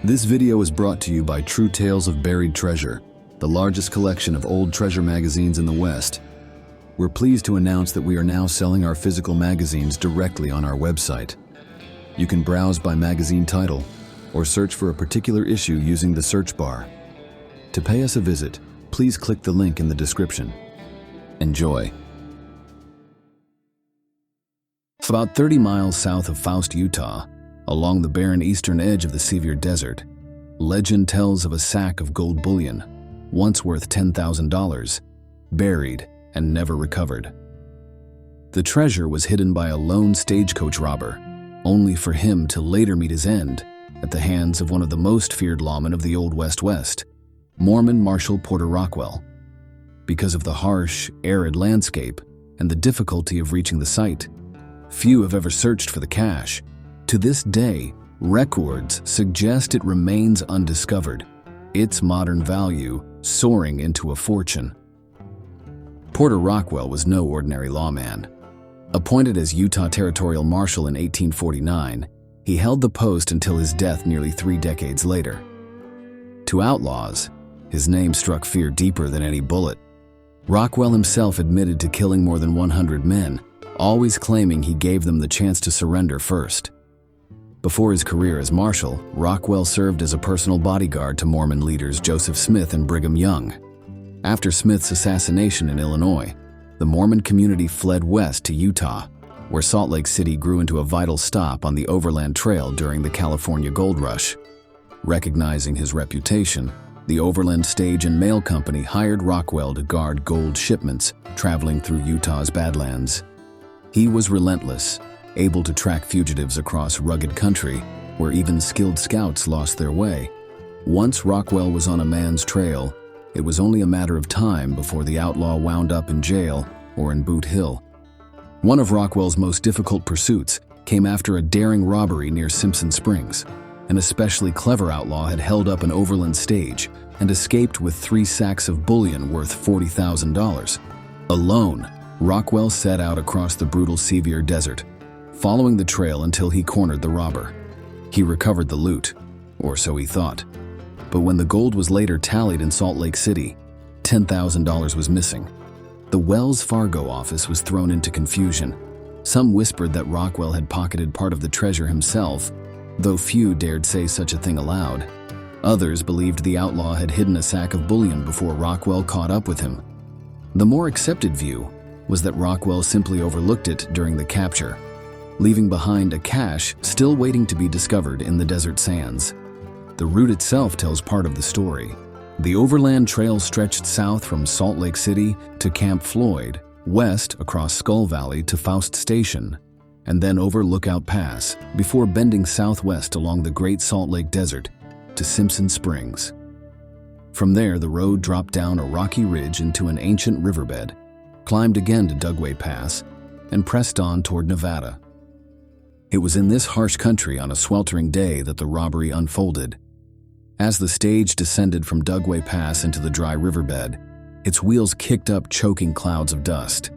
This video is brought to you by True Tales of Buried Treasure, the largest collection of old treasure magazines in the West. We're pleased to announce that we are now selling our physical magazines directly on our website. You can browse by magazine title or search for a particular issue using the search bar. To pay us a visit, please click the link in the description. Enjoy. About 30 miles south of Faust, Utah, along the barren eastern edge of the Sevier Desert, legend tells of a sack of gold bullion, once worth $10,000, buried and never recovered. The treasure was hidden by a lone stagecoach robber, only for him to later meet his end at the hands of one of the most feared lawmen of the Old West, Mormon Marshal Porter Rockwell. Because of the harsh, arid landscape and the difficulty of reaching the site, few have ever searched for the cache. To this day, records suggest it remains undiscovered, its modern value soaring into a fortune. Porter Rockwell was no ordinary lawman. Appointed as Utah Territorial Marshal in 1849, he held the post until his death nearly 3 decades later. To outlaws, his name struck fear deeper than any bullet. Rockwell himself admitted to killing more than 100 men, always claiming he gave them the chance to surrender first. Before his career as marshal, Rockwell served as a personal bodyguard to Mormon leaders Joseph Smith and Brigham Young. After Smith's assassination in Illinois, the Mormon community fled west to Utah, where Salt Lake City grew into a vital stop on the Overland Trail during the California Gold Rush. Recognizing his reputation, the Overland Stage and Mail Company hired Rockwell to guard gold shipments traveling through Utah's Badlands. He was relentless, able to track fugitives across rugged country where even skilled scouts lost their way. Once Rockwell was on a man's trail, it was only a matter of time before the outlaw wound up in jail or in Boot Hill. One of Rockwell's most difficult pursuits came after a daring robbery near Simpson Springs. An especially clever outlaw had held up an overland stage and escaped with 3 sacks of bullion worth $40,000. Alone, Rockwell set out across the brutal Sevier Desert, following the trail until he cornered the robber. He recovered the loot, or so he thought. But when the gold was later tallied in Salt Lake City, $10,000 was missing. The Wells Fargo office was thrown into confusion. Some whispered that Rockwell had pocketed part of the treasure himself, though few dared say such a thing aloud. Others believed the outlaw had hidden a sack of bullion before Rockwell caught up with him. The more accepted view was that Rockwell simply overlooked it during the capture, leaving behind a cache still waiting to be discovered in the desert sands. The route itself tells part of the story. The Overland Trail stretched south from Salt Lake City to Camp Floyd, west across Skull Valley to Faust Station, and then over Lookout Pass before bending southwest along the Great Salt Lake Desert to Simpson Springs. From there, the road dropped down a rocky ridge into an ancient riverbed, climbed again to Dugway Pass, and pressed on toward Nevada. It was in this harsh country on a sweltering day that the robbery unfolded. As the stage descended from Dugway Pass into the dry riverbed, its wheels kicked up choking clouds of dust.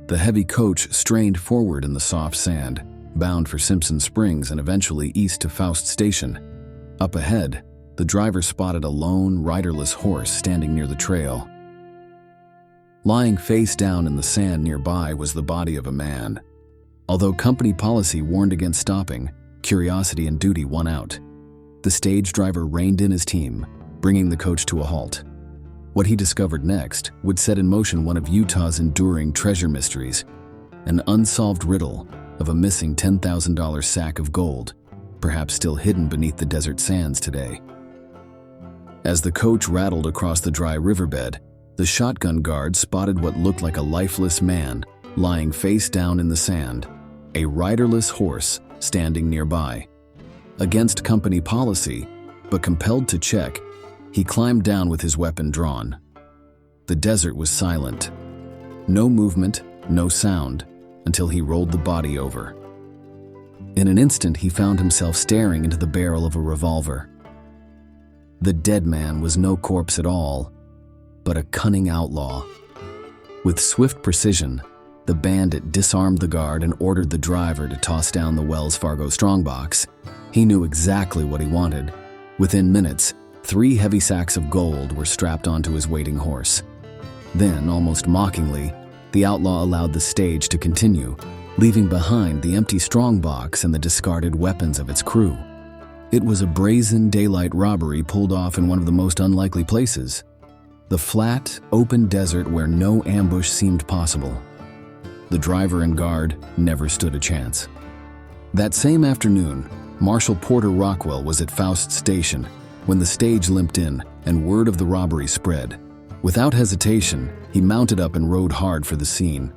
The heavy coach strained forward in the soft sand, bound for Simpson Springs and eventually east to Faust Station. Up ahead, the driver spotted a lone, riderless horse standing near the trail. Lying face down in the sand nearby was the body of a man. Although company policy warned against stopping, curiosity and duty won out. The stage driver reined in his team, bringing the coach to a halt. What he discovered next would set in motion one of Utah's enduring treasure mysteries, an unsolved riddle of a missing $10,000 sack of gold, perhaps still hidden beneath the desert sands today. As the coach rattled across the dry riverbed, the shotgun guard spotted what looked like a lifeless man lying face down in the sand, a riderless horse standing nearby. Against company policy, but compelled to check, he climbed down with his weapon drawn. The desert was silent. No movement, no sound, until he rolled the body over. In an instant, he found himself staring into the barrel of a revolver. The dead man was no corpse at all, but a cunning outlaw. With swift precision, the bandit disarmed the guard and ordered the driver to toss down the Wells Fargo strongbox. He knew exactly what he wanted, Within minutes, 3 heavy sacks of gold were strapped onto his waiting horse. Then, almost mockingly, the outlaw allowed the stage to continue, leaving behind the empty strongbox and the discarded weapons of its crew. It was a brazen daylight robbery pulled off in one of the most unlikely places, the flat, open desert where no ambush seemed possible. The driver and guard never stood a chance. That same afternoon, Marshal Porter Rockwell was at Faust Station when the stage limped in and word of the robbery spread. Without hesitation, he mounted up and rode hard for the scene.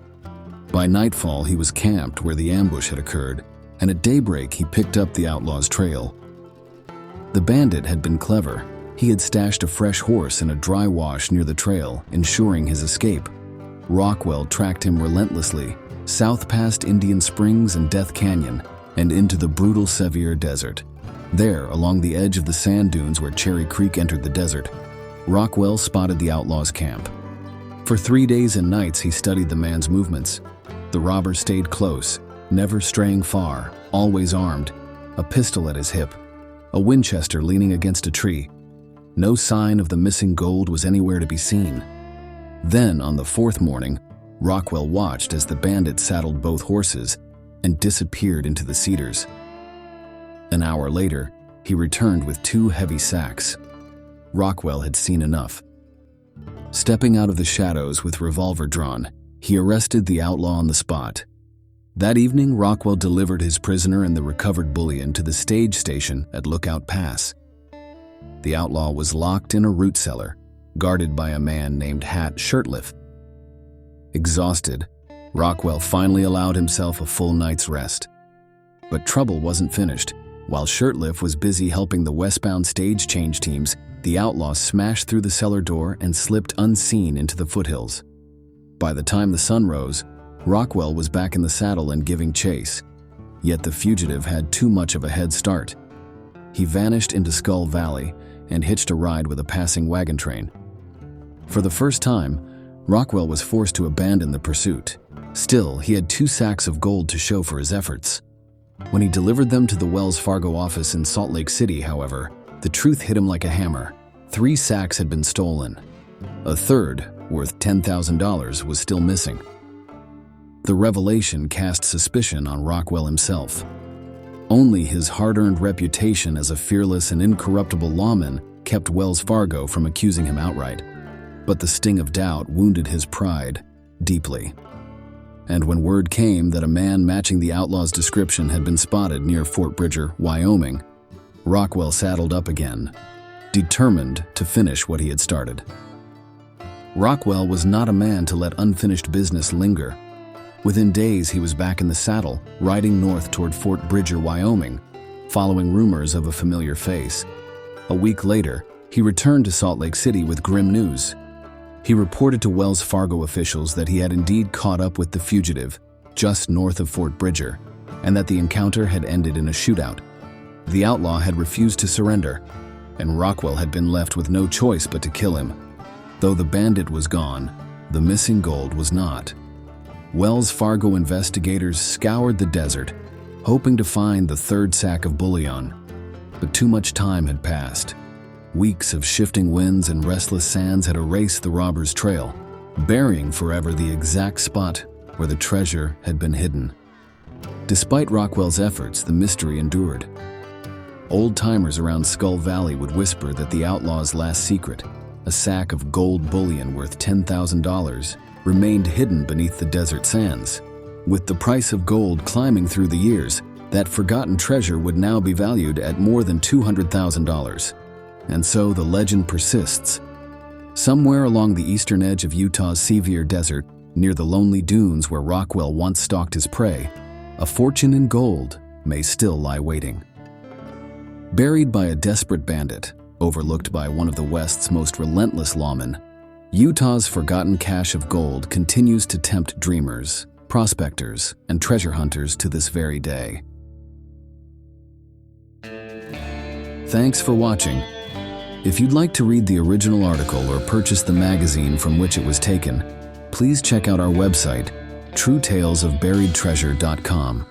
By nightfall, he was camped where the ambush had occurred, and at daybreak he picked up the outlaw's trail. The bandit had been clever. He had stashed a fresh horse in a dry wash near the trail, ensuring his escape. Rockwell tracked him relentlessly, south past Indian Springs and Death Canyon, and into the brutal Sevier Desert. There, along the edge of the sand dunes where Cherry Creek entered the desert, Rockwell spotted the outlaw's camp. For 3 days and nights he studied the man's movements. The robber stayed close, never straying far, always armed, a pistol at his hip, a Winchester leaning against a tree. No sign of the missing gold was anywhere to be seen. Then, on the 4th morning, Rockwell watched as the bandit saddled both horses and disappeared into the cedars. An hour later, he returned with 2 heavy sacks. Rockwell had seen enough. Stepping out of the shadows with revolver drawn, he arrested the outlaw on the spot. That evening, Rockwell delivered his prisoner and the recovered bullion to the stage station at Lookout Pass. The outlaw was locked in a root cellar, guarded by a man named Hat Shirtliff. Exhausted, Rockwell finally allowed himself a full night's rest. But trouble wasn't finished. While Shirtliff was busy helping the westbound stage change teams, the outlaw smashed through the cellar door and slipped unseen into the foothills. By the time the sun rose, Rockwell was back in the saddle and giving chase. Yet the fugitive had too much of a head start. He vanished into Skull Valley and hitched a ride with a passing wagon train. For the first time, Rockwell was forced to abandon the pursuit. Still, he had 2 sacks of gold to show for his efforts. When he delivered them to the Wells Fargo office in Salt Lake City, however, the truth hit him like a hammer. 3 sacks had been stolen. A third, worth $10,000, was still missing. The revelation cast suspicion on Rockwell himself. Only his hard-earned reputation as a fearless and incorruptible lawman kept Wells Fargo from accusing him outright. But the sting of doubt wounded his pride deeply. And when word came that a man matching the outlaw's description had been spotted near Fort Bridger, Wyoming, Rockwell saddled up again, determined to finish what he had started. Rockwell was not a man to let unfinished business linger. Within days, he was back in the saddle, riding north toward Fort Bridger, Wyoming, following rumors of a familiar face. A week later, he returned to Salt Lake City with grim news. He reported to Wells Fargo officials that he had indeed caught up with the fugitive just north of Fort Bridger, and that the encounter had ended in a shootout. The outlaw had refused to surrender, and Rockwell had been left with no choice but to kill him. Though the bandit was gone, the missing gold was not. Wells Fargo investigators scoured the desert, hoping to find the 3rd sack of bullion. But too much time had passed. Weeks of shifting winds and restless sands had erased the robber's trail, burying forever the exact spot where the treasure had been hidden. Despite Rockwell's efforts, the mystery endured. Old-timers around Skull Valley would whisper that the outlaw's last secret, a sack of gold bullion worth $10,000, remained hidden beneath the desert sands. With the price of gold climbing through the years, that forgotten treasure would now be valued at more than $200,000. And so the legend persists. Somewhere along the eastern edge of Utah's Sevier Desert, near the lonely dunes where Rockwell once stalked his prey, a fortune in gold may still lie waiting. Buried by a desperate bandit, overlooked by one of the West's most relentless lawmen, Utah's forgotten cache of gold continues to tempt dreamers, prospectors, and treasure hunters to this very day. Thanks for watching. If you'd like to read the original article or purchase the magazine from which it was taken, please check out our website, truetalesofburiedtreasure.com.